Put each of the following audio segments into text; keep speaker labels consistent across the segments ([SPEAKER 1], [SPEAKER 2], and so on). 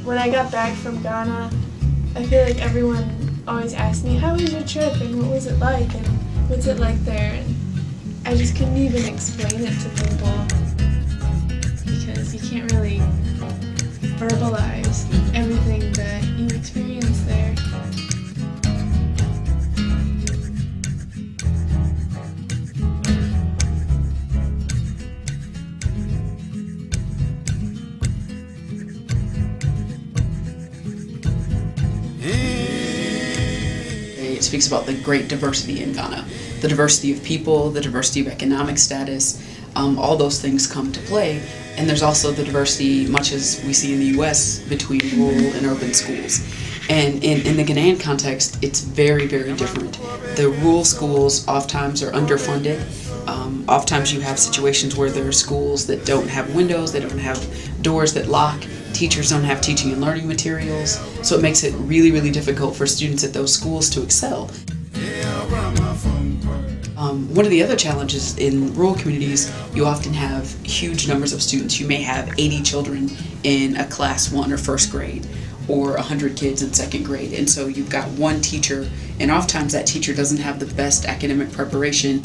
[SPEAKER 1] When I got back from Ghana, I feel like everyone always asked me, how was your trip and what was it like and what's it like there? And I just couldn't even explain it to people because you can't really verbalize everything that you experience there.
[SPEAKER 2] It speaks about the great diversity in Ghana, the diversity of people, the diversity of economic status, all those things come to play. And there's also the diversity, much as we see in the U.S., between rural and urban schools. And in the Ghanaian context, it's very, very different. The rural schools oftentimes are underfunded. Oftentimes you have situations where there are schools that don't have windows, they don't have doors that lock, teachers don't have teaching and learning materials, so it makes it really, really difficult for students at those schools to excel. One of the other challenges in rural communities, you often have huge numbers of students. You may have 80 children in a class 1 or first grade, or 100 kids in second grade, and so you've got one teacher, and oftentimes that teacher doesn't have the best academic preparation.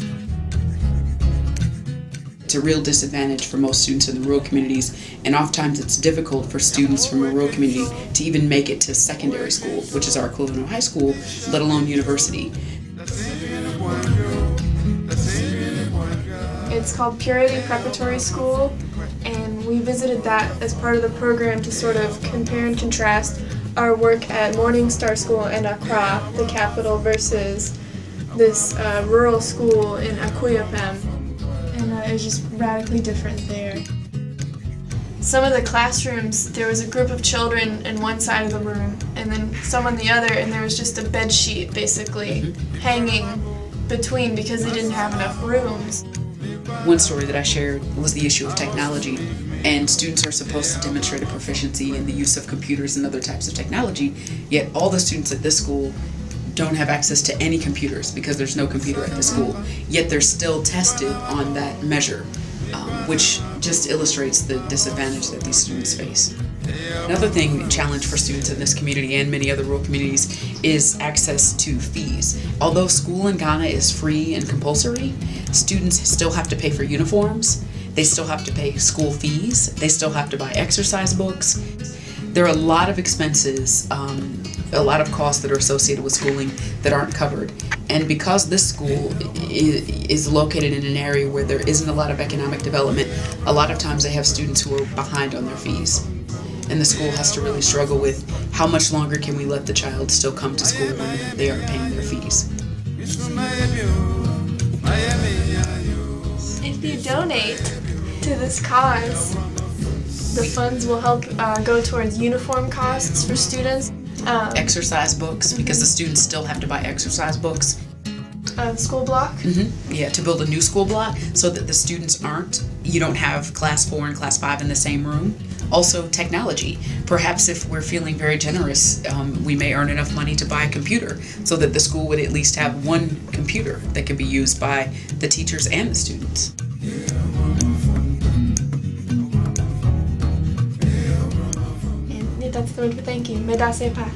[SPEAKER 2] It's a real disadvantage for most students in the rural communities, and oftentimes it's difficult for students from a rural community to even make it to secondary school, which is our equivalent of high school, let alone university.
[SPEAKER 1] It's called Preparatory School, and we visited that as part of the program to sort of compare and contrast our work at Morning Star School in Accra, the capital, versus this rural school in Akuapem. And it was just radically different there. Some of the classrooms, there was a group of children in one side of the room and then some on the other, and there was just a bed sheet basically hanging between because they didn't have enough rooms.
[SPEAKER 2] One story that I shared was the issue of technology, and students are supposed to demonstrate a proficiency in the use of computers and other types of technology, yet all the students at this school don't have access to any computers because there's no computer at the school, yet they're still tested on that measure, which just illustrates the disadvantage that these students face. Another challenge for students in this community and many other rural communities is access to fees. Although school in Ghana is free and compulsory, students still have to pay for uniforms, they still have to pay school fees, they still have to buy exercise books. There are a lot of expenses, a lot of costs that are associated with schooling that aren't covered. And because this school is located in an area where there isn't a lot of economic development, a lot of times they have students who are behind on their fees. And the school has to really struggle with how much longer can we let the child still come to school when they aren't paying their fees.
[SPEAKER 1] If you donate to this cause, the funds will help go towards uniform costs for students.
[SPEAKER 2] Exercise books, because the students still have to buy exercise books.
[SPEAKER 1] School block?
[SPEAKER 2] Yeah, to build a new school block so that the students you don't have class 4 and class 5 in the same room. Also technology. Perhaps if we're feeling very generous, we may earn enough money to buy a computer so that the school would at least have one computer that could be used by the teachers and the students.
[SPEAKER 1] And that's the word for thank you. Medase pa.